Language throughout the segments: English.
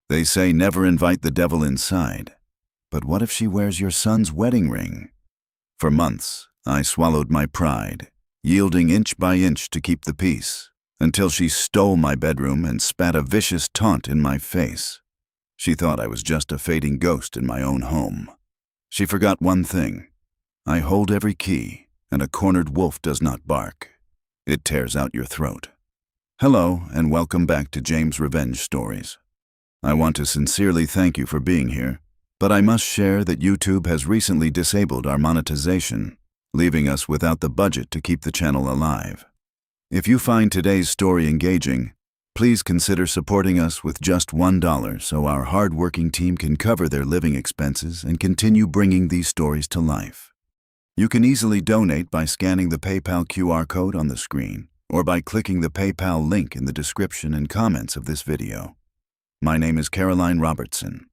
They say never invite the devil inside. But what if she wears your son's wedding ring? For months, I swallowed my pride, yielding inch by inch to keep the peace, until she stole my bedroom and spat a vicious taunt in my face. She thought I was just a fading ghost in my own home. She forgot one thing. I hold every key, and a cornered wolf does not bark. It tears out your throat. Hello, and welcome back to James Revenge Stories. I want to sincerely thank you for being here, but I must share that YouTube has recently disabled our monetization, leaving us without the budget to keep the channel alive. If you find today's story engaging, please consider supporting us with just $1 so our hard-working team can cover their living expenses and continue bringing these stories to life. You can easily donate by scanning the PayPal QR code on the screen or by clicking the PayPal link in the description and comments of this video. My name is Caroline Robertson.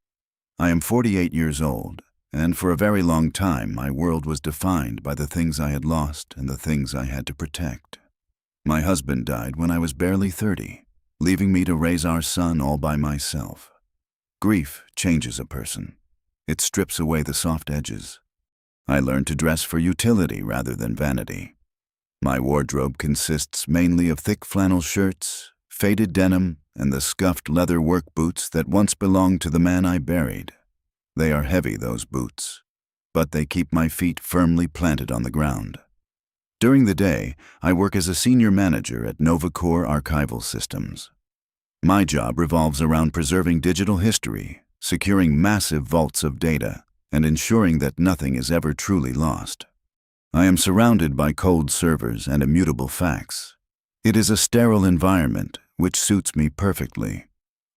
I am 48 years old, and for a very long time my world was defined by the things I had lost and the things I had to protect. My husband died when I was barely 30, leaving me to raise our son all by myself. Grief changes a person. It strips away the soft edges. I learned to dress for utility rather than vanity. My wardrobe consists mainly of thick flannel shirts, faded denim, and the scuffed leather work boots that once belonged to the man I buried. They are heavy, those boots, but they keep my feet firmly planted on the ground. During the day, I work as a senior manager at NovaCore Archival Systems. My job revolves around preserving digital history, securing massive vaults of data, and ensuring that nothing is ever truly lost. I am surrounded by cold servers and immutable facts. It is a sterile environment, which suits me perfectly.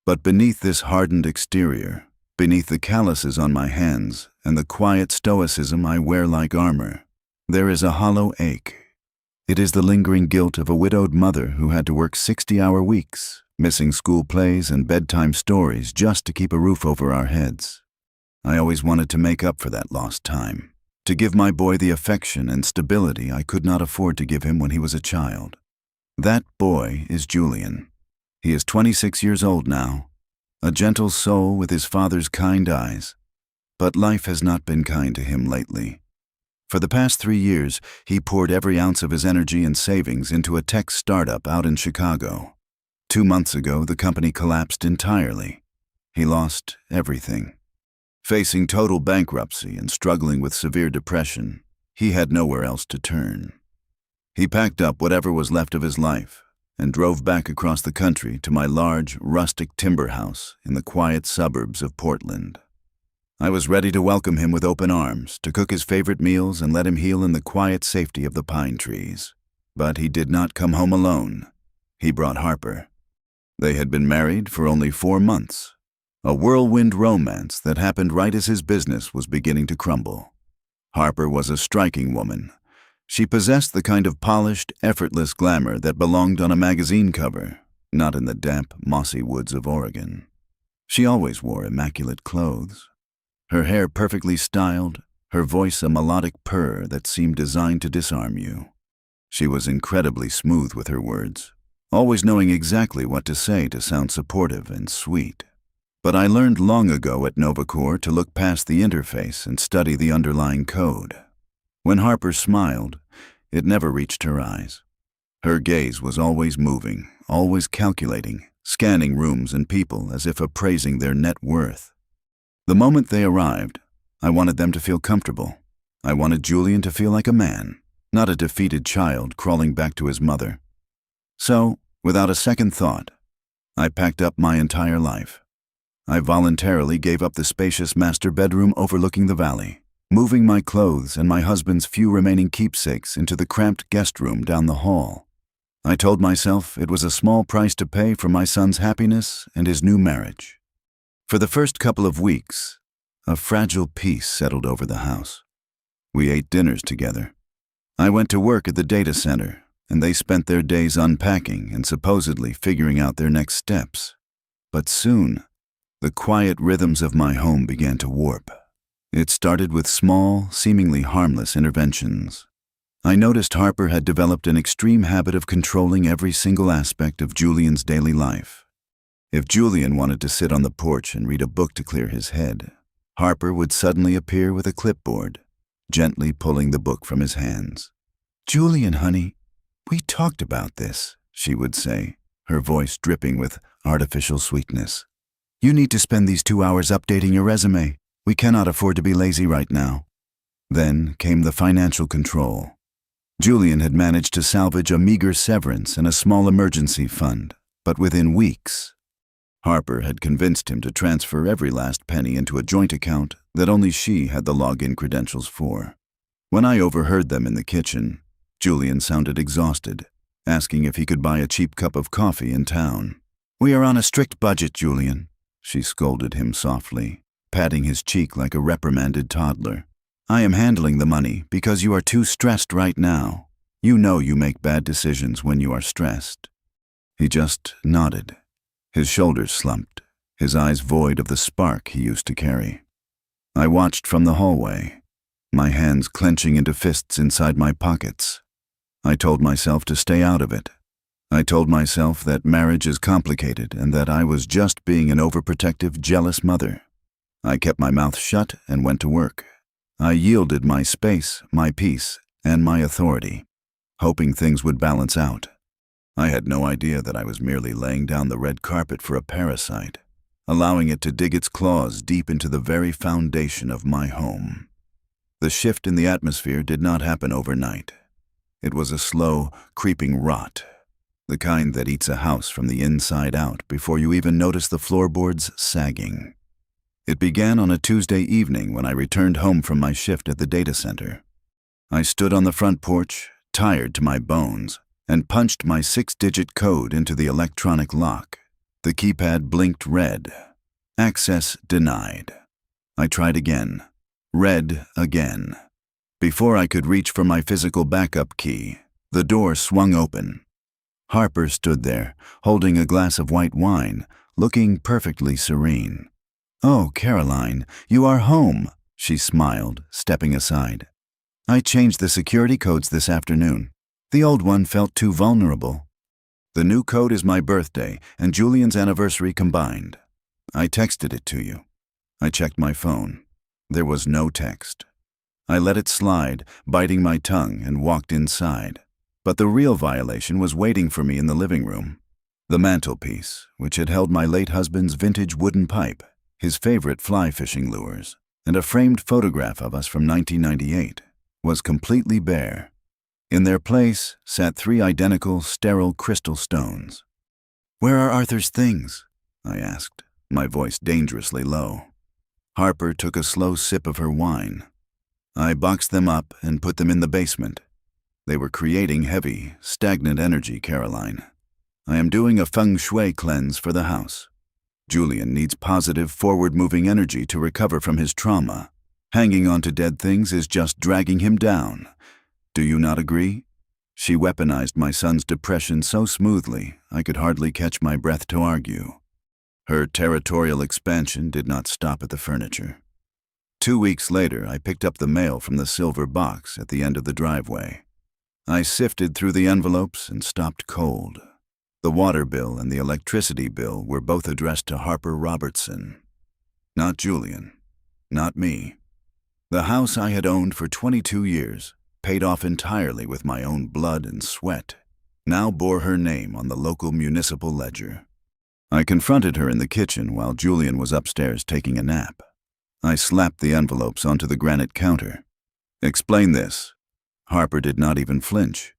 But beneath this hardened exterior, beneath the calluses on my hands and the quiet stoicism I wear like armor, there is a hollow ache. It is the lingering guilt of a widowed mother who had to work 60-hour weeks, missing school plays and bedtime stories just to keep a roof over our heads. I always wanted to make up for that lost time, to give my boy the affection and stability I could not afford to give him when he was a child. That boy is Julian. He is 26 years old now, a gentle soul with his father's kind eyes. But life has not been kind to him lately. For the past 3 years, he poured every ounce of his energy and savings into a tech startup out in Chicago. 2 months ago, the company collapsed entirely. He lost everything. Facing total bankruptcy and struggling with severe depression, he had nowhere else to turn. He packed up whatever was left of his life and drove back across the country to my large, rustic timber house in the quiet suburbs of Portland. I was ready to welcome him with open arms, to cook his favorite meals and let him heal in the quiet safety of the pine trees. But he did not come home alone. He brought Harper. They had been married for only 4 months, a whirlwind romance that happened right as his business was beginning to crumble. Harper was a striking woman. She possessed the kind of polished, effortless glamour that belonged on a magazine cover, not in the damp, mossy woods of Oregon. She always wore immaculate clothes. Her hair perfectly styled, her voice a melodic purr that seemed designed to disarm you. She was incredibly smooth with her words, always knowing exactly what to say to sound supportive and sweet. But I learned long ago at NovaCore to look past the interface and study the underlying code. When Harper smiled, it never reached her eyes. Her gaze was always moving, always calculating, scanning rooms and people as if appraising their net worth. The moment they arrived, I wanted them to feel comfortable. I wanted Julian to feel like a man, not a defeated child crawling back to his mother. So, without a second thought, I packed up my entire life. I voluntarily gave up the spacious master bedroom overlooking the valley, moving my clothes and my husband's few remaining keepsakes into the cramped guest room down the hall. I told myself it was a small price to pay for my son's happiness and his new marriage. For the first couple of weeks, a fragile peace settled over the house. We ate dinners together. I went to work at the data center, and they spent their days unpacking and supposedly figuring out their next steps. But soon, the quiet rhythms of my home began to warp. It started with small, seemingly harmless interventions. I noticed Harper had developed an extreme habit of controlling every single aspect of Julian's daily life. If Julian wanted to sit on the porch and read a book to clear his head, Harper would suddenly appear with a clipboard, gently pulling the book from his hands. "Julian, honey, we talked about this," she would say, her voice dripping with artificial sweetness. "You need to spend these 2 hours updating your resume. We cannot afford to be lazy right now." Then came the financial control. Julian had managed to salvage a meager severance and a small emergency fund, but within weeks, Harper had convinced him to transfer every last penny into a joint account that only she had the login credentials for. When I overheard them in the kitchen, Julian sounded exhausted, asking if he could buy a cheap cup of coffee in town. "We are on a strict budget, Julian," she scolded him softly, patting his cheek like a reprimanded toddler. "I am handling the money because you are too stressed right now. You know you make bad decisions when you are stressed." He just nodded. His shoulders slumped, his eyes void of the spark he used to carry. I watched from the hallway, my hands clenching into fists inside my pockets. I told myself to stay out of it. I told myself that marriage is complicated and that I was just being an overprotective, jealous mother. I kept my mouth shut and went to work. I yielded my space, my peace, and my authority, hoping things would balance out. I had no idea that I was merely laying down the red carpet for a parasite, allowing it to dig its claws deep into the very foundation of my home. The shift in the atmosphere did not happen overnight. It was a slow, creeping rot, the kind that eats a house from the inside out before you even notice the floorboards sagging. It began on a Tuesday evening when I returned home from my shift at the data center. I stood on the front porch, tired to my bones, and punched my 6-digit code into the electronic lock. The keypad blinked red. Access denied. I tried again. Red again. Before I could reach for my physical backup key, the door swung open. Harper stood there, holding a glass of white wine, looking perfectly serene. "Oh, Caroline, you are home," she smiled, stepping aside. "I changed the security codes this afternoon. The old one felt too vulnerable. The new code is my birthday and Julian's anniversary combined. I texted it to you." I checked my phone. There was no text. I let it slide, biting my tongue, and walked inside. But the real violation was waiting for me in the living room. The mantelpiece, which had held my late husband's vintage wooden pipe, his favorite fly fishing lures, and a framed photograph of us from 1998, was completely bare. In their place sat 3 identical, sterile crystal stones. "Where are Arthur's things?" I asked, my voice dangerously low. Harper took a slow sip of her wine. "I boxed them up and put them in the basement. They were creating heavy, stagnant energy, Caroline. I am doing a feng shui cleanse for the house. Julian needs positive, forward-moving energy to recover from his trauma. Hanging on to dead things is just dragging him down. Do you not agree?" She weaponized my son's depression so smoothly I could hardly catch my breath to argue. Her territorial expansion did not stop at the furniture. 2 weeks later, I picked up the mail from the silver box at the end of the driveway. I sifted through the envelopes and stopped cold. The water bill and the electricity bill were both addressed to Harper Robertson. Not Julian. Not me. The house I had owned for 22 years, paid off entirely with my own blood and sweat, now bore her name on the local municipal ledger. I confronted her in the kitchen while Julian was upstairs taking a nap. I slapped the envelopes onto the granite counter. "Explain this." Harper did not even flinch.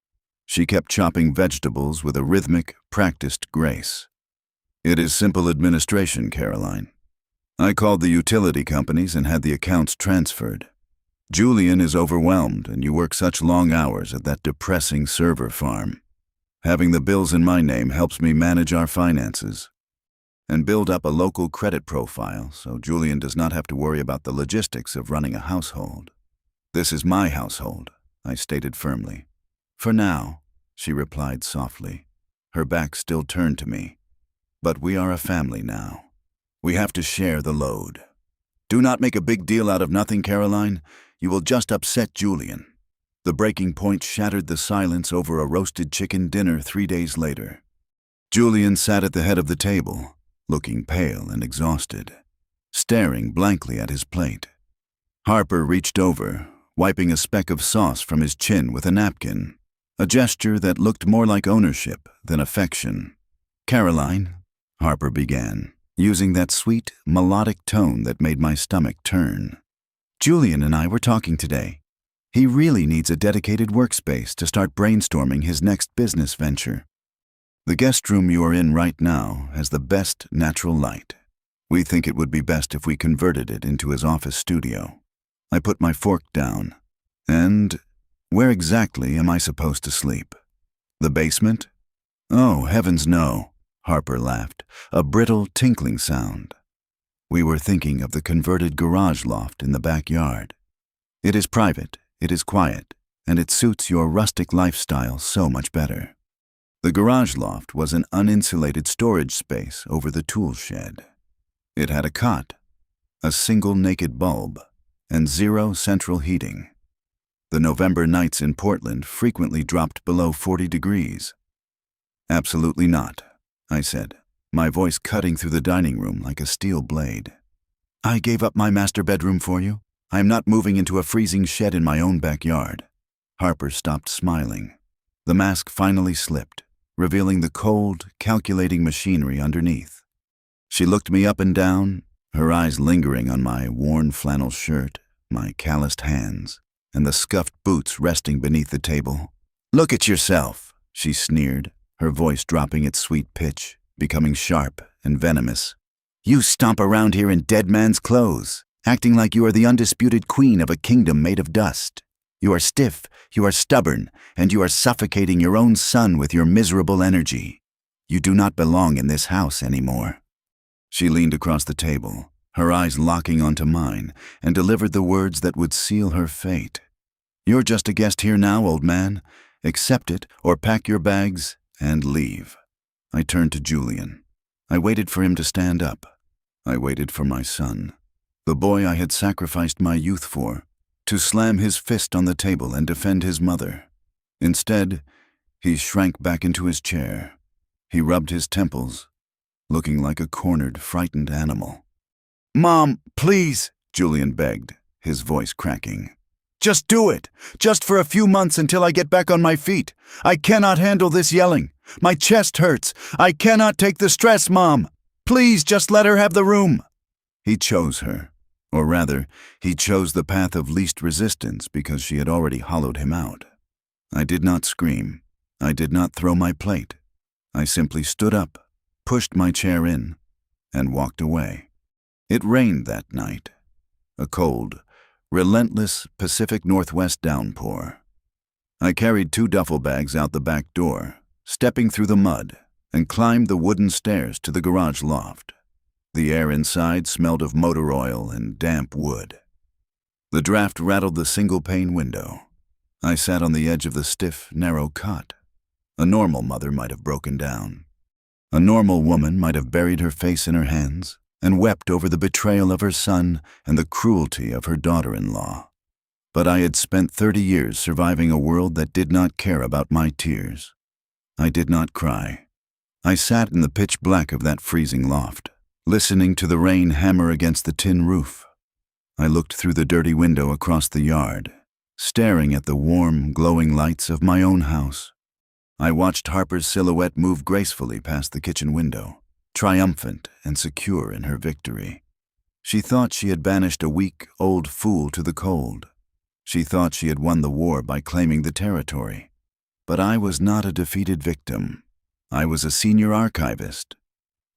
She kept chopping vegetables with a rhythmic, practiced grace. "It is simple administration, Caroline. I called the utility companies and had the accounts transferred. Julian is overwhelmed, and you work such long hours at that depressing server farm. Having the bills in my name helps me manage our finances and build up a local credit profile so Julian does not have to worry about the logistics of running a household. This is my household," I stated firmly. "For now," she replied softly, her back still turned to me. "But we are a family now. We have to share the load. Do not make a big deal out of nothing, Caroline. You will just upset Julian." The breaking point shattered the silence over a roasted chicken dinner 3 days later. Julian sat at the head of the table, looking pale and exhausted, staring blankly at his plate. Harper reached over, wiping a speck of sauce from his chin with a napkin, a gesture that looked more like ownership than affection. "Caroline," Harper began, using that sweet, melodic tone that made my stomach turn. "Julian and I were talking today. He really needs a dedicated workspace to start brainstorming his next business venture. The guest room you are in right now has the best natural light. We think it would be best if we converted it into his office studio." I put my fork down. "And where exactly am I supposed to sleep? The basement?" "Oh, heavens no," Harper laughed, a brittle tinkling sound. "We were thinking of the converted garage loft in the backyard. It is private, it is quiet, and it suits your rustic lifestyle so much better." The garage loft was an uninsulated storage space over the tool shed. It had a cot, a single naked bulb, and zero central heating. The November nights in Portland frequently dropped below 40 degrees. "Absolutely not," I said, my voice cutting through the dining room like a steel blade. "I gave up my master bedroom for you. I am not moving into a freezing shed in my own backyard." Harper stopped smiling. The mask finally slipped, revealing the cold, calculating machinery underneath. She looked me up and down, her eyes lingering on my worn flannel shirt, my calloused hands, and the scuffed boots resting beneath the table. "Look at yourself," she sneered, her voice dropping its sweet pitch, becoming sharp and venomous. "You stomp around here in dead man's clothes, acting like you are the undisputed queen of a kingdom made of dust. You are stiff, you are stubborn, and you are suffocating your own son with your miserable energy. You do not belong in this house anymore." She leaned across the table, her eyes locking onto mine, and delivered the words that would seal her fate. "You're just a guest here now, old man. Accept it or pack your bags and leave." I turned to Julian. I waited for him to stand up. I waited for my son, the boy I had sacrificed my youth for, to slam his fist on the table and defend his mother. Instead, he shrank back into his chair. He rubbed his temples, looking like a cornered, frightened animal. "Mom, please," Julian begged, his voice cracking. "Just do it. Just for a few months until I get back on my feet. I cannot handle this yelling. My chest hurts. I cannot take the stress, Mom. Please just let her have the room." He chose her, or rather, he chose the path of least resistance because she had already hollowed him out. I did not scream. I did not throw my plate. I simply stood up, pushed my chair in, and walked away. It rained that night, a cold, relentless Pacific Northwest downpour. I carried 2 duffel bags out the back door, stepping through the mud, and climbed the wooden stairs to the garage loft. The air inside smelled of motor oil and damp wood. The draft rattled the single-pane window. I sat on the edge of the stiff, narrow cot. A normal mother might have broken down. A normal woman might have buried her face in her hands and wept over the betrayal of her son and the cruelty of her daughter-in-law. But I had spent 30 years surviving a world that did not care about my tears. I did not cry. I sat in the pitch black of that freezing loft, listening to the rain hammer against the tin roof. I looked through the dirty window across the yard, staring at the warm, glowing lights of my own house. I watched Harper's silhouette move gracefully past the kitchen window, triumphant and secure in her victory. She thought she had banished a weak, old fool to the cold. She thought she had won the war by claiming the territory. But I was not a defeated victim. I was a senior archivist.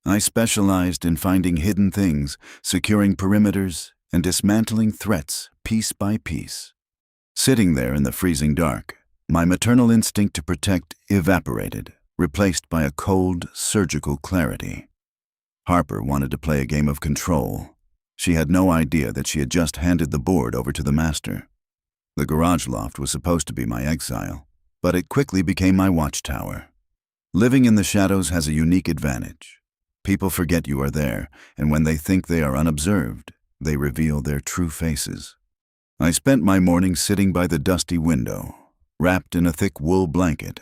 I specialized in finding hidden things, securing perimeters, and dismantling threats piece by piece. Sitting there in the freezing dark, my maternal instinct to protect evaporated, replaced by a cold, surgical clarity. Harper wanted to play a game of control. She had no idea that she had just handed the board over to the master. The garage loft was supposed to be my exile, but it quickly became my watchtower. Living in the shadows has a unique advantage. People forget you are there, and when they think they are unobserved, they reveal their true faces. I spent my morning sitting by the dusty window, wrapped in a thick wool blanket,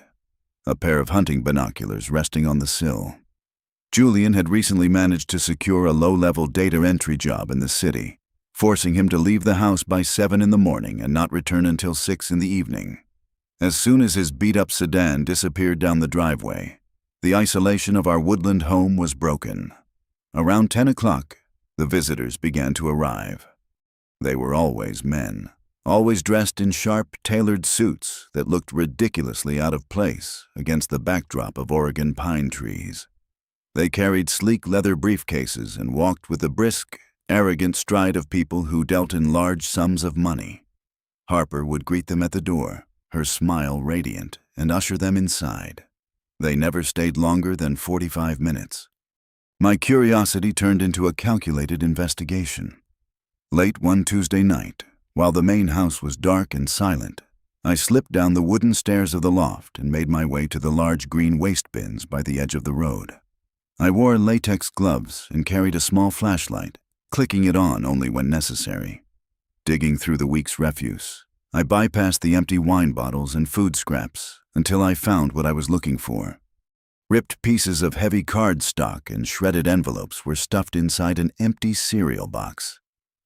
a pair of hunting binoculars resting on the sill. Julian had recently managed to secure a low-level data entry job in the city, forcing him to leave the house by 7 in the morning and not return until 6 in the evening. As soon as his beat-up sedan disappeared down the driveway, the isolation of our woodland home was broken. Around 10 o'clock, the visitors began to arrive. They were always men, always dressed in sharp, tailored suits that looked ridiculously out of place against the backdrop of Oregon pine trees. They carried sleek leather briefcases and walked with the brisk, arrogant stride of people who dealt in large sums of money. Harper would greet them at the door, her smile radiant, and usher them inside. They never stayed longer than 45 minutes. My curiosity turned into a calculated investigation. Late one Tuesday night, while the main house was dark and silent, I slipped down the wooden stairs of the loft and made my way to the large green waste bins by the edge of the road. I wore latex gloves and carried a small flashlight, clicking it on only when necessary. Digging through the week's refuse, I bypassed the empty wine bottles and food scraps until I found what I was looking for. Ripped pieces of heavy cardstock and shredded envelopes were stuffed inside an empty cereal box.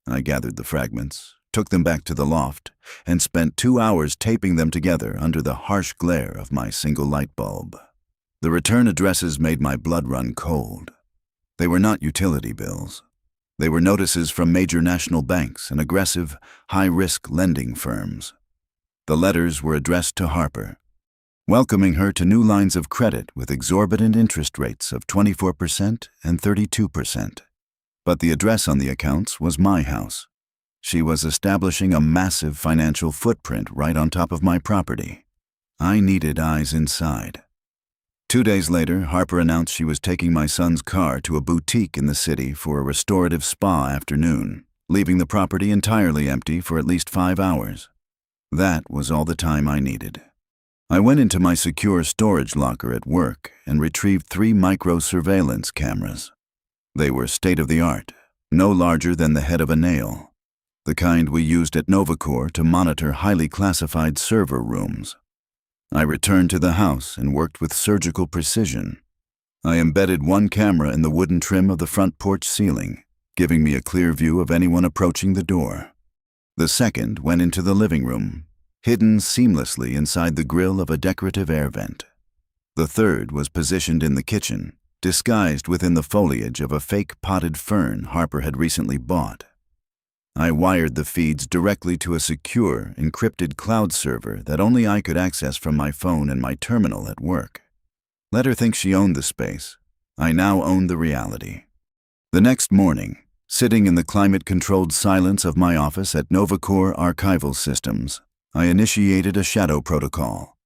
I gathered the fragments, took them back to the loft, and spent 2 hours taping them together under the harsh glare of my single light bulb. The return addresses made my blood run cold. They were not utility bills. They were notices from major national banks and aggressive, high-risk lending firms. The letters were addressed to Harper, welcoming her to new lines of credit with exorbitant interest rates of 24% and 32%. But the address on the accounts was my house. She was establishing a massive financial footprint right on top of my property. I needed eyes inside. 2 days later, Harper announced she was taking my son's car to a boutique in the city for a restorative spa afternoon, leaving the property entirely empty for at least 5 hours. That was all the time I needed. I went into my secure storage locker at work and retrieved 3 micro-surveillance cameras. They were state-of-the-art, no larger than the head of a nail, the kind we used at Novacor to monitor highly classified server rooms. I returned to the house and worked with surgical precision. I embedded one camera in the wooden trim of the front porch ceiling, giving me a clear view of anyone approaching the door. The second went into the living room, hidden seamlessly inside the grill of a decorative air vent. The third was positioned in the kitchen, disguised within the foliage of a fake potted fern Harper had recently bought. I wired the feeds directly to a secure, encrypted cloud server that only I could access from my phone and my terminal at work. Let her think she owned the space. I now owned the reality. The next morning, sitting in the climate-controlled silence of my office at Novacor Archival Systems, I initiated a shadow protocol.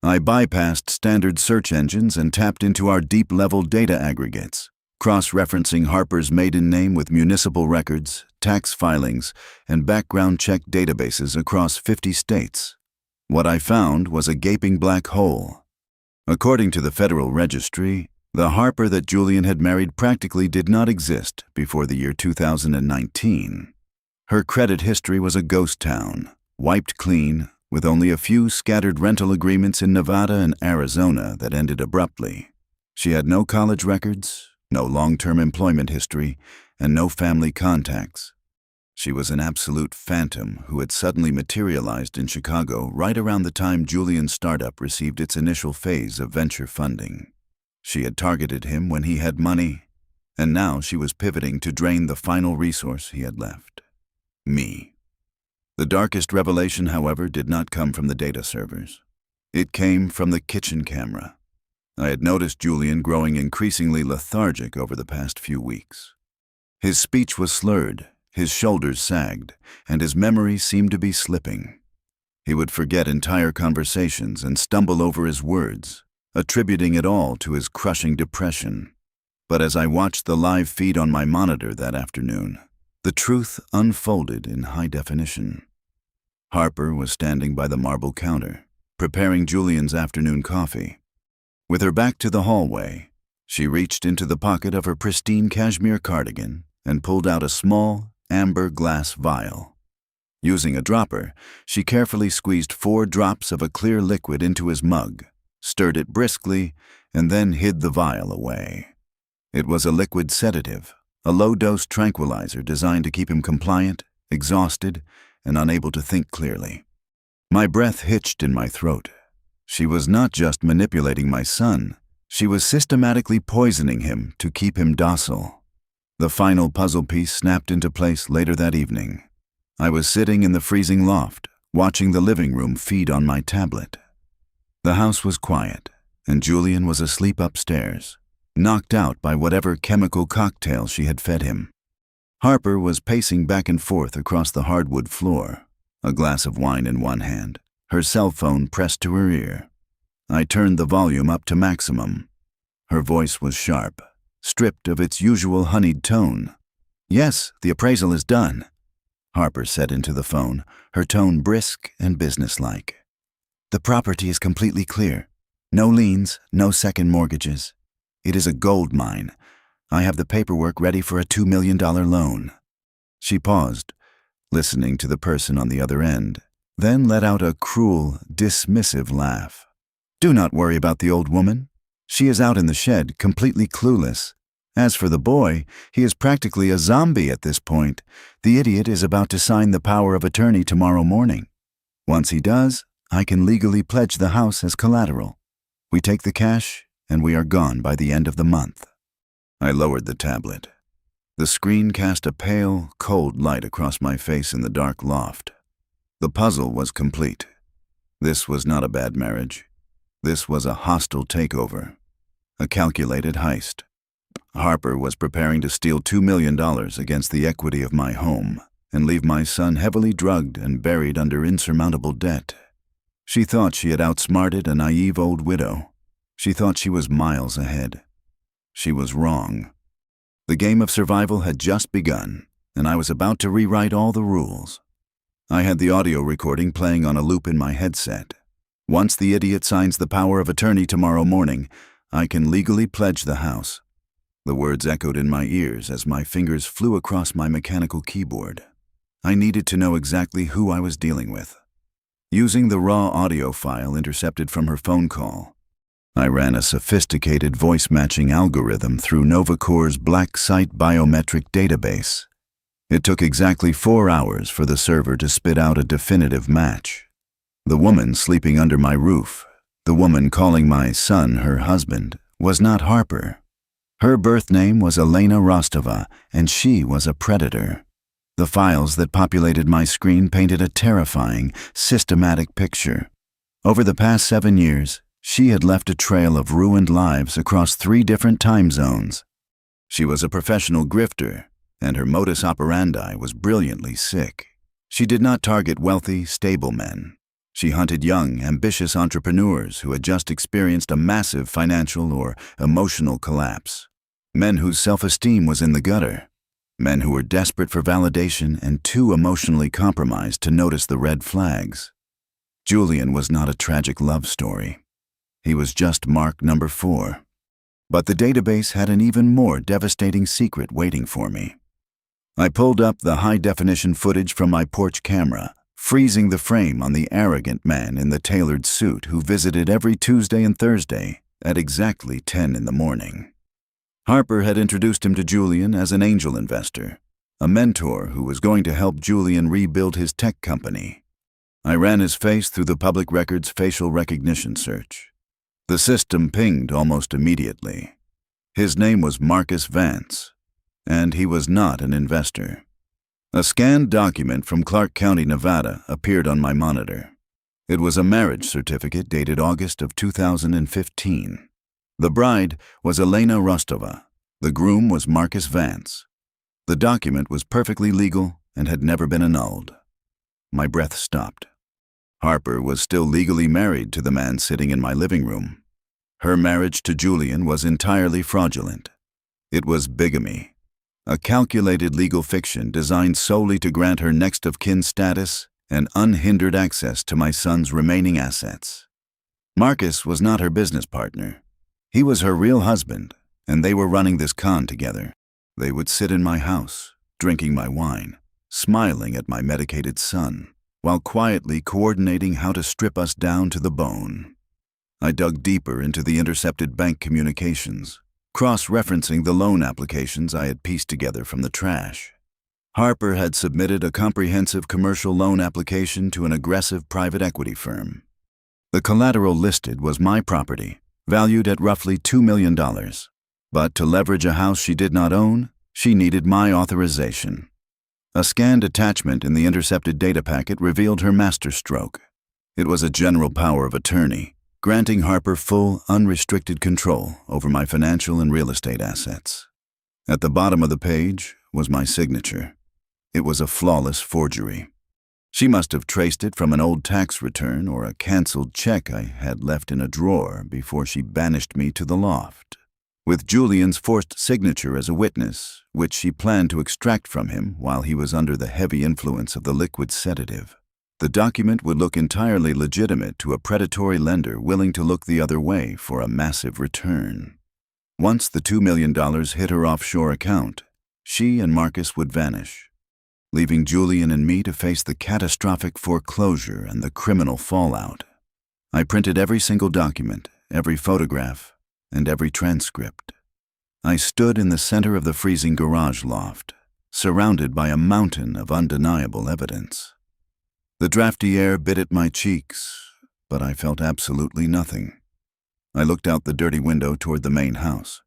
I bypassed standard search engines and tapped into our deep-level data aggregates, cross-referencing Harper's maiden name with municipal records, tax filings, and background check databases across 50 states. What I found was a gaping black hole. According to the Federal Registry, the Harper that Julian had married practically did not exist before the year 2019. Her credit history was a ghost town, wiped clean, with only a few scattered rental agreements in Nevada and Arizona that ended abruptly. She had no college records, no long-term employment history, and no family contacts. She was an absolute phantom who had suddenly materialized in Chicago right around the time Julian's startup received its initial phase of venture funding. She had targeted him when he had money, and now she was pivoting to drain the final resource he had left: me. The darkest revelation, however, did not come from the data servers. It came from the kitchen camera. I had noticed Julian growing increasingly lethargic over the past few weeks. His speech was slurred, his shoulders sagged, and his memory seemed to be slipping. He would forget entire conversations and stumble over his words, attributing it all to his crushing depression. But as I watched the live feed on my monitor that afternoon, the truth unfolded in high definition. Harper was standing by the marble counter, preparing Julian's afternoon coffee. With her back to the hallway, she reached into the pocket of her pristine cashmere cardigan and pulled out a small, amber glass vial. Using a dropper, she carefully squeezed 4 drops of a clear liquid into his mug, stirred it briskly, and then hid the vial away. It was a liquid sedative, a low-dose tranquilizer designed to keep him compliant, exhausted, and unable to think clearly. My breath hitched in my throat. She was not just manipulating my son, she was systematically poisoning him to keep him docile. The final puzzle piece snapped into place later that evening. I was sitting in the freezing loft, watching the living room feed on my tablet. The house was quiet, and Julian was asleep upstairs, knocked out by whatever chemical cocktail she had fed him. Harper was pacing back and forth across the hardwood floor, a glass of wine in one hand, her cell phone pressed to her ear. I turned the volume up to maximum. Her voice was sharp, stripped of its usual honeyed tone. "Yes, the appraisal is done," Harper said into the phone, her tone brisk and businesslike. "The property is completely clear. No liens, no second mortgages. It is a gold mine. I have the paperwork ready for a $2 million loan." She paused, listening to the person on the other end, then let out a cruel, dismissive laugh. "Do not worry about the old woman. She is out in the shed, completely clueless. As for the boy, he is practically a zombie at this point. The idiot is about to sign the power of attorney tomorrow morning. Once he does, I can legally pledge the house as collateral. We take the cash, and we are gone by the end of the month." I lowered the tablet. The screen cast a pale, cold light across my face in the dark loft. The puzzle was complete. This was not a bad marriage. This was a hostile takeover, a calculated heist. Harper was preparing to steal $2 million against the equity of my home and leave my son heavily drugged and buried under insurmountable debt. She thought she had outsmarted a naive old widow. She thought she was miles ahead. She was wrong. The game of survival had just begun, and I was about to rewrite all the rules. I had the audio recording playing on a loop in my headset. Once the idiot signs the power of attorney tomorrow morning, I can legally pledge the house. The words echoed in my ears as my fingers flew across my mechanical keyboard. I needed to know exactly who I was dealing with. Using the raw audio file intercepted from her phone call, I ran a sophisticated voice-matching algorithm through NovaCore's Black Site biometric database. It took exactly 4 hours for the server to spit out a definitive match. The woman sleeping under my roof, the woman calling my son her husband, was not Harper. Her birth name was Elena Rostova, and she was a predator. The files that populated my screen painted a terrifying, systematic picture. Over the past 7 years, she had left a trail of ruined lives across 3 different time zones. She was a professional grifter, and her modus operandi was brilliantly sick. She did not target wealthy, stable men. She hunted young, ambitious entrepreneurs who had just experienced a massive financial or emotional collapse. Men whose self-esteem was in the gutter. Men who were desperate for validation and too emotionally compromised to notice the red flags. Julian was not a tragic love story. He was just mark number 4. But the database had an even more devastating secret waiting for me. I pulled up the high-definition footage from my porch camera, freezing the frame on the arrogant man in the tailored suit who visited every Tuesday and Thursday at exactly 10 in the morning. Harper had introduced him to Julian as an angel investor, a mentor who was going to help Julian rebuild his tech company. I ran his face through the public records facial recognition search. The system pinged almost immediately. His name was Marcus Vance, and he was not an investor. A scanned document from Clark County, Nevada, appeared on my monitor. It was a marriage certificate dated August of 2015. The bride was Elena Rostova. The groom was Marcus Vance. The document was perfectly legal and had never been annulled. My breath stopped. Harper was still legally married to the man sitting in my living room. Her marriage to Julian was entirely fraudulent. It was bigamy, a calculated legal fiction designed solely to grant her next-of-kin status and unhindered access to my son's remaining assets. Marcus was not her business partner. He was her real husband, and they were running this con together. They would sit in my house, drinking my wine, smiling at my medicated son, while quietly coordinating how to strip us down to the bone. I dug deeper into the intercepted bank communications. cross-referencing the loan applications I had pieced together from the trash. Harper had submitted a comprehensive commercial loan application to an aggressive private equity firm. The collateral listed was my property, valued at roughly $2 million. But to leverage a house she did not own, she needed my authorization. A scanned attachment in the intercepted data packet revealed her masterstroke. It was a general power of attorney, granting Harper full, unrestricted control over my financial and real estate assets. At the bottom of the page was my signature. It was a flawless forgery. She must have traced it from an old tax return or a canceled check I had left in a drawer before she banished me to the loft. With Julian's forced signature as a witness, which she planned to extract from him while he was under the heavy influence of the liquid sedative, the document would look entirely legitimate to a predatory lender willing to look the other way for a massive return. Once the $2 million hit her offshore account, she and Marcus would vanish, leaving Julian and me to face the catastrophic foreclosure and the criminal fallout. I printed every single document, every photograph, and every transcript. I stood in the center of the freezing garage loft, surrounded by a mountain of undeniable evidence. The drafty air bit at my cheeks, but I felt absolutely nothing. I looked out the dirty window toward the main house.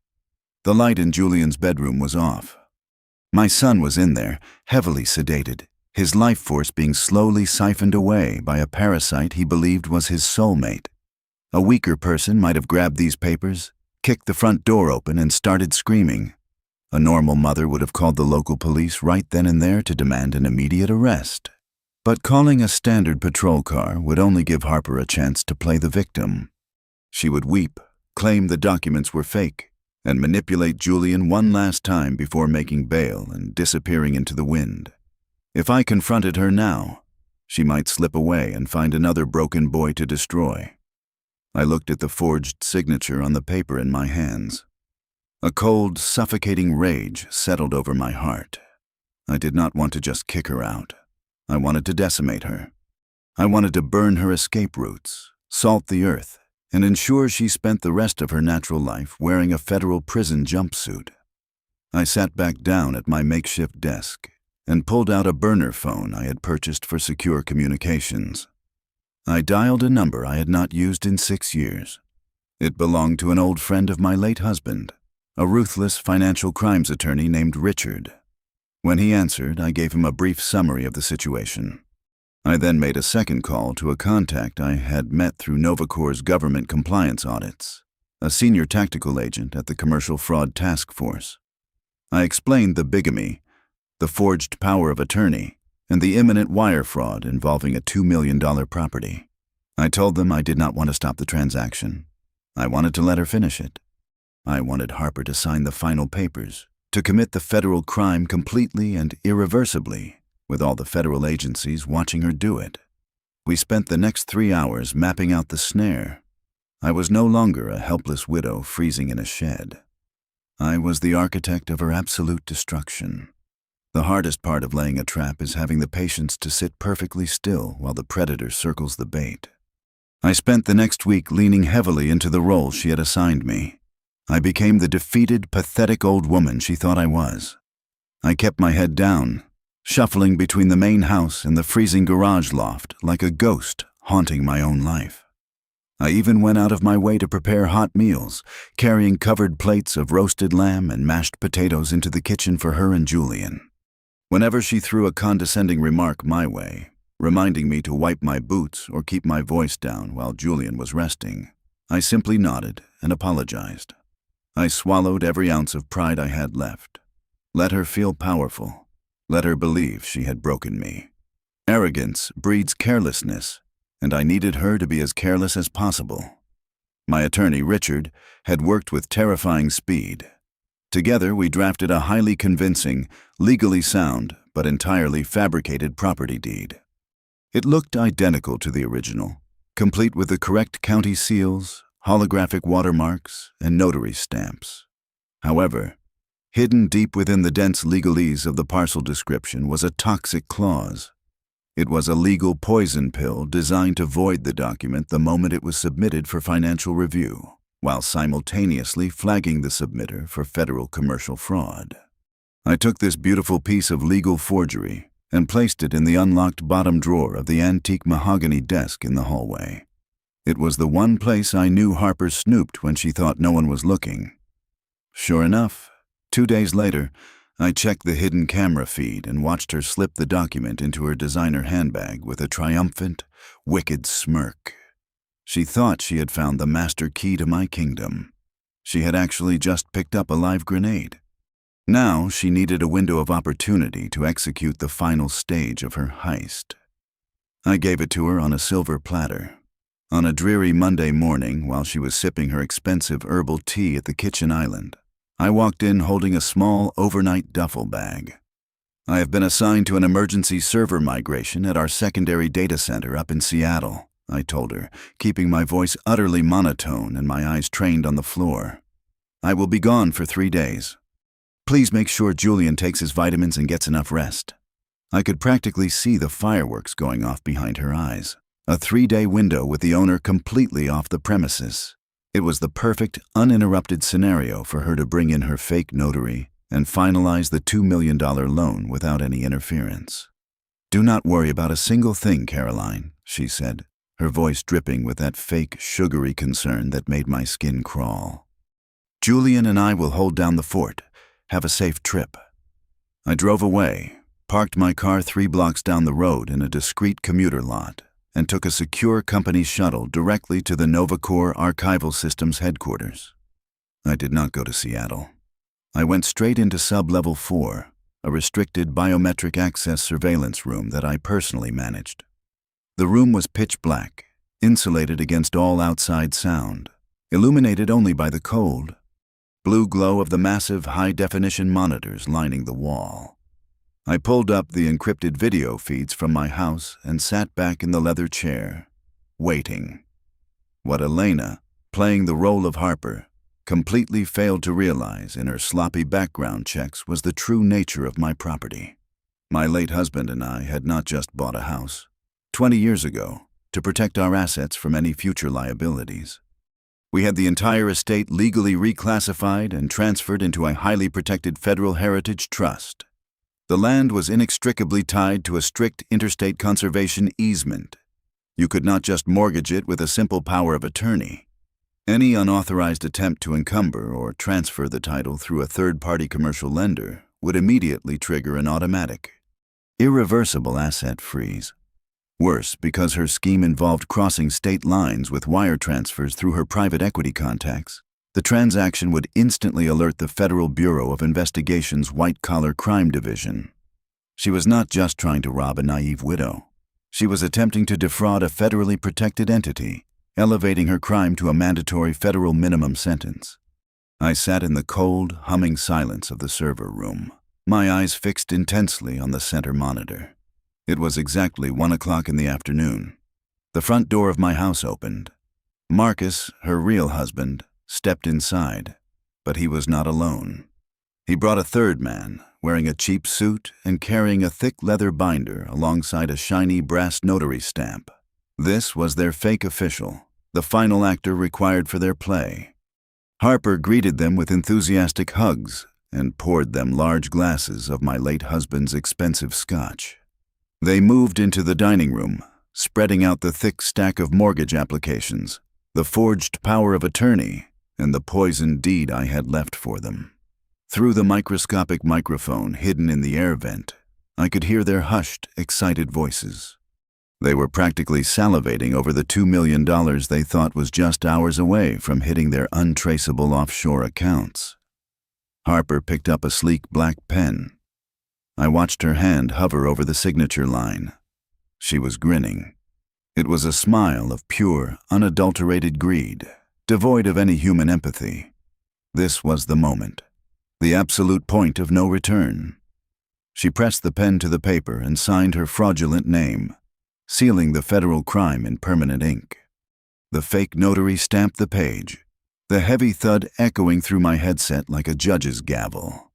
The light in Julian's bedroom was off. My son was in there, heavily sedated, his life force being slowly siphoned away by a parasite he believed was his soulmate. A weaker person might have grabbed these papers, kicked the front door open, and started screaming. A normal mother would have called the local police right then and there to demand an immediate arrest. But calling a standard patrol car would only give Harper a chance to play the victim. She would weep, claim the documents were fake, and manipulate Julian one last time before making bail and disappearing into the wind. If I confronted her now, she might slip away and find another broken boy to destroy. I looked at the forged signature on the paper in my hands. A cold, suffocating rage settled over my heart. I did not want to just kick her out. I wanted to decimate her. I wanted to burn her escape routes, salt the earth, and ensure she spent the rest of her natural life wearing a federal prison jumpsuit. I sat back down at my makeshift desk and pulled out a burner phone I had purchased for secure communications. I dialed a number I had not used in 6 years. It belonged to an old friend of my late husband, a ruthless financial crimes attorney named Richard. When he answered, I gave him a brief summary of the situation. I then made a second call to a contact I had met through Novacor's government compliance audits, a senior tactical agent at the Commercial Fraud Task Force. I explained the bigamy, the forged power of attorney, and the imminent wire fraud involving a $2 million property. I told them I did not want to stop the transaction. I wanted to let her finish it. I wanted Harper to sign the final papers, to commit the federal crime completely and irreversibly, with all the federal agencies watching her do it. We spent the next 3 hours mapping out the snare. I was no longer a helpless widow freezing in a shed. I was the architect of her absolute destruction. The hardest part of laying a trap is having the patience to sit perfectly still while the predator circles the bait. I spent the next week leaning heavily into the role she had assigned me. I became the defeated, pathetic old woman she thought I was. I kept my head down, shuffling between the main house and the freezing garage loft like a ghost haunting my own life. I even went out of my way to prepare hot meals, carrying covered plates of roasted lamb and mashed potatoes into the kitchen for her and Julian. Whenever she threw a condescending remark my way, reminding me to wipe my boots or keep my voice down while Julian was resting, I simply nodded and apologized. I swallowed every ounce of pride I had left. Let her feel powerful. Let her believe she had broken me. Arrogance breeds carelessness, and I needed her to be as careless as possible. My attorney, Richard, had worked with terrifying speed. Together, we drafted a highly convincing, legally sound, but entirely fabricated property deed. It looked identical to the original, complete with the correct county seals, holographic watermarks, and notary stamps. However, hidden deep within the dense legalese of the parcel description was a toxic clause. It was a legal poison pill designed to void the document the moment it was submitted for financial review. while simultaneously flagging the submitter for federal commercial fraud. I took this beautiful piece of legal forgery and placed it in the unlocked bottom drawer of the antique mahogany desk in the hallway. It was the one place I knew Harper snooped when she thought no one was looking. Sure enough, 2 days later, I checked the hidden camera feed and watched her slip the document into her designer handbag with a triumphant, wicked smirk. She thought she had found the master key to my kingdom. She had actually just picked up a live grenade. Now she needed a window of opportunity to execute the final stage of her heist. I gave it to her on a silver platter. On a dreary Monday morning, while she was sipping her expensive herbal tea at the kitchen island, I walked in holding a small overnight duffel bag. I have been assigned to an emergency server migration at our secondary data center up in Seattle, I told her, keeping my voice utterly monotone and my eyes trained on the floor. I will be gone for 3 days. Please make sure Julian takes his vitamins and gets enough rest. I could practically see the fireworks going off behind her eyes. A 3-day window with the owner completely off the premises. It was the perfect, uninterrupted scenario for her to bring in her fake notary and finalize the $2 million loan without any interference. Do not worry about a single thing, Caroline, she said, her voice dripping with that fake, sugary concern that made my skin crawl. Julian and I will hold down the fort. Have a safe trip. I drove away, parked my car 3 blocks down the road in a discreet commuter lot, and took a secure company shuttle directly to the NovaCore Archival Systems headquarters. I did not go to Seattle. I went straight into Sub-Level 4, a restricted biometric access surveillance room that I personally managed. The room was pitch black, insulated against all outside sound, illuminated only by the cold, blue glow of the massive high-definition monitors lining the wall. I pulled up the encrypted video feeds from my house and sat back in the leather chair, waiting. What Elena, playing the role of Harper, completely failed to realize in her sloppy background checks was the true nature of my property. My late husband and I had not just bought a house 20 years ago to protect our assets from any future liabilities. We had the entire estate legally reclassified and transferred into a highly protected federal heritage trust. The land was inextricably tied to a strict interstate conservation easement. You could not just mortgage it with a simple power of attorney. Any unauthorized attempt to encumber or transfer the title through a third-party commercial lender would immediately trigger an automatic, irreversible asset freeze. Worse, because her scheme involved crossing state lines with wire transfers through her private equity contacts, the transaction would instantly alert the Federal Bureau of Investigation's White-Collar Crime Division. She was not just trying to rob a naive widow. She was attempting to defraud a federally protected entity, elevating her crime to a mandatory federal minimum sentence. I sat in the cold, humming silence of the server room, my eyes fixed intensely on the center monitor. It was exactly 1 o'clock in the afternoon. The front door of my house opened. Marcus, her real husband, stepped inside, but he was not alone. He brought a third man, wearing a cheap suit and carrying a thick leather binder alongside a shiny brass notary stamp. This was their fake official, the final actor required for their play. Harper greeted them with enthusiastic hugs and poured them large glasses of my late husband's expensive scotch. They moved into the dining room, spreading out the thick stack of mortgage applications, the forged power of attorney, and the poisoned deed I had left for them. Through the microscopic microphone hidden in the air vent, I could hear their hushed, excited voices. They were practically salivating over the $2 million they thought was just hours away from hitting their untraceable offshore accounts. Harper picked up a sleek black pen. I watched her hand hover over the signature line. She was grinning. It was a smile of pure, unadulterated greed, devoid of any human empathy. This was the moment, the absolute point of no return. She pressed the pen to the paper and signed her fraudulent name, sealing the federal crime in permanent ink. The fake notary stamped the page, the heavy thud echoing through my headset like a judge's gavel.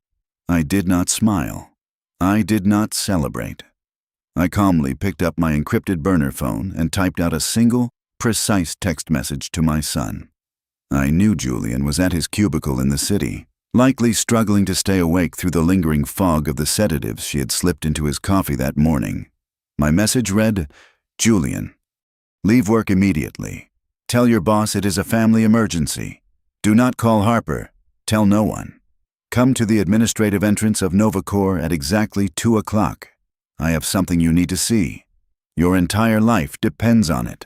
I did not smile. I did not celebrate. I calmly picked up my encrypted burner phone and typed out a single, precise text message to my son. I knew Julian was at his cubicle in the city, likely struggling to stay awake through the lingering fog of the sedatives she had slipped into his coffee that morning. My message read, Julian, leave work immediately. Tell your boss it is a family emergency. Do not call Harper. Tell no one. Come to the administrative entrance of Novacor at exactly 2 o'clock. I have something you need to see. Your entire life depends on it.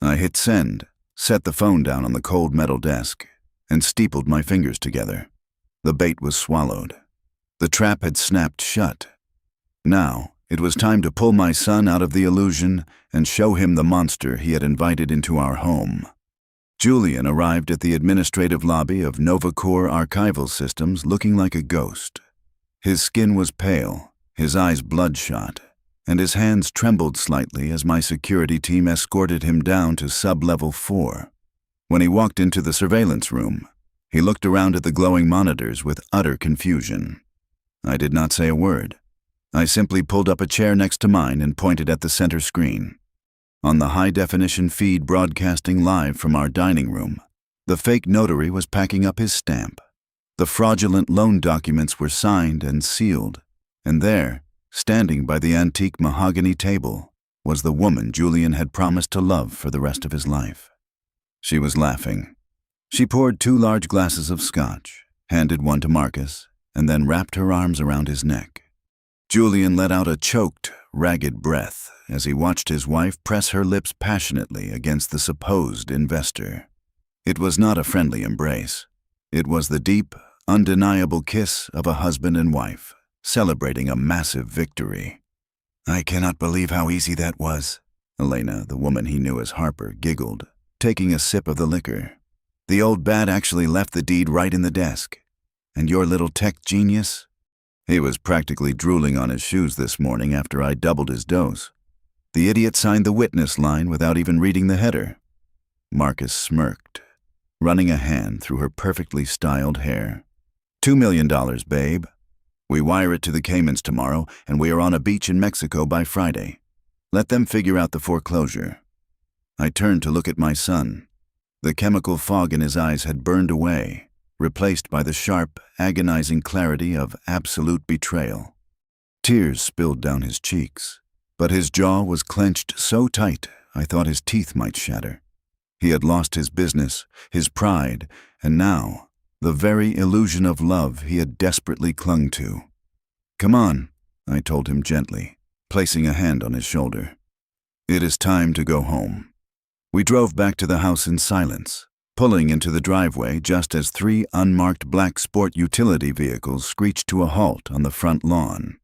I hit send, set the phone down on the cold metal desk, and steepled my fingers together. The bait was swallowed. The trap had snapped shut. Now, it was time to pull my son out of the illusion and show him the monster he had invited into our home. Julian arrived at the administrative lobby of Novacor Archival Systems looking like a ghost. His skin was pale, his eyes bloodshot, and his hands trembled slightly as my security team escorted him down to sub-level 4. When he walked into the surveillance room, he looked around at the glowing monitors with utter confusion. I did not say a word. I simply pulled up a chair next to mine and pointed at the center screen. On the high-definition feed broadcasting live from our dining room, the fake notary was packing up his stamp. The fraudulent loan documents were signed and sealed, and there, standing by the antique mahogany table, was the woman Julian had promised to love for the rest of his life. She was laughing. She poured 2 large glasses of scotch, handed one to Marcus, and then wrapped her arms around his neck. Julian let out a choked, ragged breath as he watched his wife press her lips passionately against the supposed investor. It was not a friendly embrace. It was the deep, undeniable kiss of a husband and wife, celebrating a massive victory. I cannot believe how easy that was, Elena, the woman he knew as Harper, giggled, taking a sip of the liquor. The old bat actually left the deed right in the desk. And your little tech genius? He was practically drooling on his shoes this morning after I doubled his dose. The idiot signed the witness line without even reading the header. Marcus smirked, running a hand through her perfectly styled hair. $2 million, babe. We wire it to the Caymans tomorrow, and we are on a beach in Mexico by Friday. Let them figure out the foreclosure. I turned to look at my son. The chemical fog in his eyes had burned away, replaced by the sharp, agonizing clarity of absolute betrayal. Tears spilled down his cheeks, but his jaw was clenched so tight I thought his teeth might shatter. He had lost his business, his pride, and now, the very illusion of love he had desperately clung to. Come on, I told him gently, placing a hand on his shoulder. It is time to go home. We drove back to the house in silence, pulling into the driveway just as 3 unmarked black sport utility vehicles screeched to a halt on the front lawn.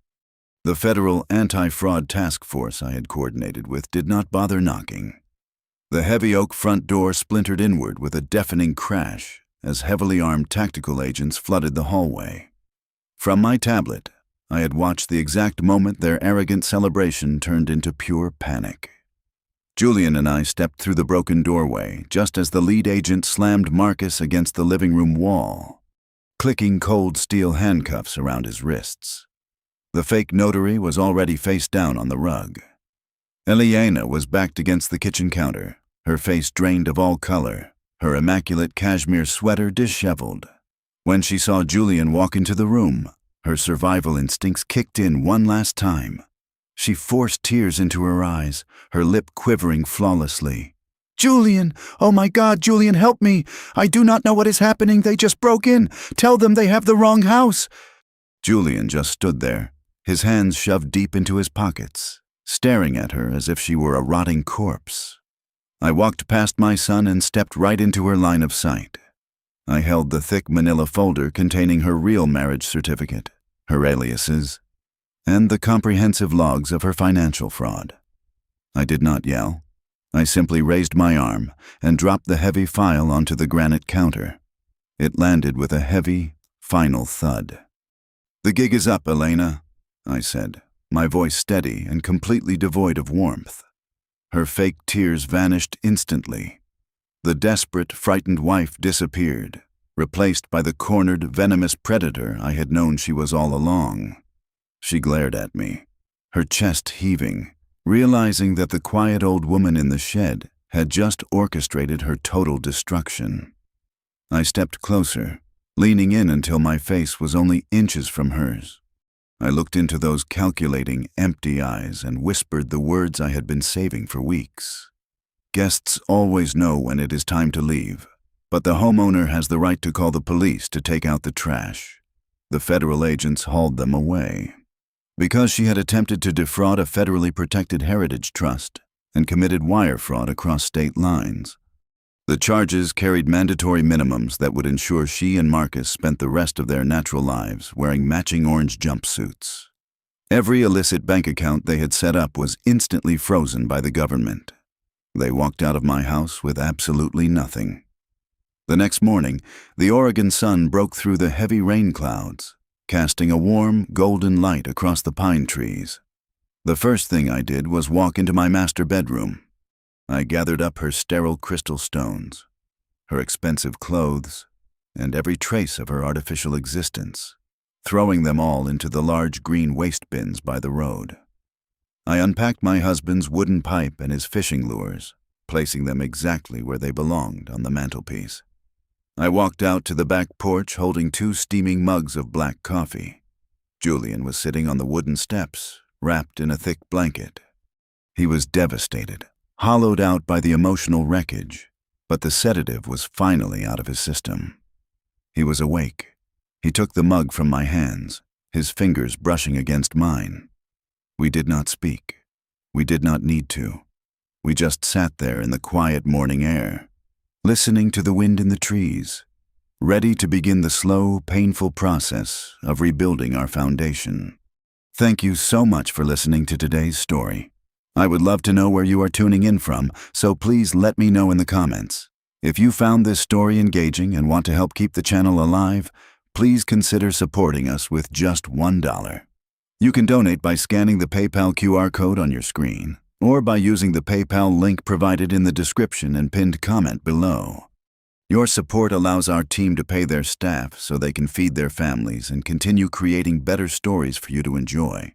The federal anti-fraud task force I had coordinated with did not bother knocking. The heavy oak front door splintered inward with a deafening crash as heavily armed tactical agents flooded the hallway. From my tablet, I had watched the exact moment their arrogant celebration turned into pure panic. Julian and I stepped through the broken doorway just as the lead agent slammed Marcus against the living room wall, clicking cold steel handcuffs around his wrists. The fake notary was already face down on the rug. Eliana was backed against the kitchen counter, her face drained of all color, her immaculate cashmere sweater disheveled. When she saw Julian walk into the room, her survival instincts kicked in one last time. She forced tears into her eyes, her lip quivering flawlessly. Julian! Oh my God, Julian, help me! I do not know what is happening. They just broke in. Tell them they have the wrong house. Julian just stood there, his hands shoved deep into his pockets, staring at her as if she were a rotting corpse. I walked past my son and stepped right into her line of sight. I held the thick manila folder containing her real marriage certificate, her aliases, and the comprehensive logs of her financial fraud. I did not yell. I simply raised my arm and dropped the heavy file onto the granite counter. It landed with a heavy, final thud. The gig is up, Elena, I said, my voice steady and completely devoid of warmth. Her fake tears vanished instantly. The desperate, frightened wife disappeared, replaced by the cornered, venomous predator I had known she was all along. She glared at me, her chest heaving, realizing that the quiet old woman in the shed had just orchestrated her total destruction. I stepped closer, leaning in until my face was only inches from hers. I looked into those calculating, empty eyes and whispered the words I had been saving for weeks. Guests always know when it is time to leave, but the homeowner has the right to call the police to take out the trash. The federal agents hauled them away. Because she had attempted to defraud a federally protected heritage trust and committed wire fraud across state lines. The charges carried mandatory minimums that would ensure she and Marcus spent the rest of their natural lives wearing matching orange jumpsuits. Every illicit bank account they had set up was instantly frozen by the government. They walked out of my house with absolutely nothing. The next morning, the Oregon sun broke through the heavy rain clouds, casting a warm, golden light across the pine trees. The first thing I did was walk into my master bedroom. I gathered up her sterile crystal stones, her expensive clothes, and every trace of her artificial existence, throwing them all into the large green waste bins by the road. I unpacked my husband's wooden pipe and his fishing lures, placing them exactly where they belonged on the mantelpiece. I walked out to the back porch holding 2 steaming mugs of black coffee. Julian was sitting on the wooden steps, wrapped in a thick blanket. He was devastated, hollowed out by the emotional wreckage, but the sedative was finally out of his system. He was awake. He took the mug from my hands, his fingers brushing against mine. We did not speak. We did not need to. We just sat there in the quiet morning air, listening to the wind in the trees, ready to begin the slow, painful process of rebuilding our foundation. Thank you so much for listening to today's story. I would love to know where you are tuning in from, so please let me know in the comments. If you found this story engaging and want to help keep the channel alive, please consider supporting us with just $1. You can donate by scanning the PayPal QR code on your screen, or by using the PayPal link provided in the description and pinned comment below. Your support allows our team to pay their staff so they can feed their families and continue creating better stories for you to enjoy.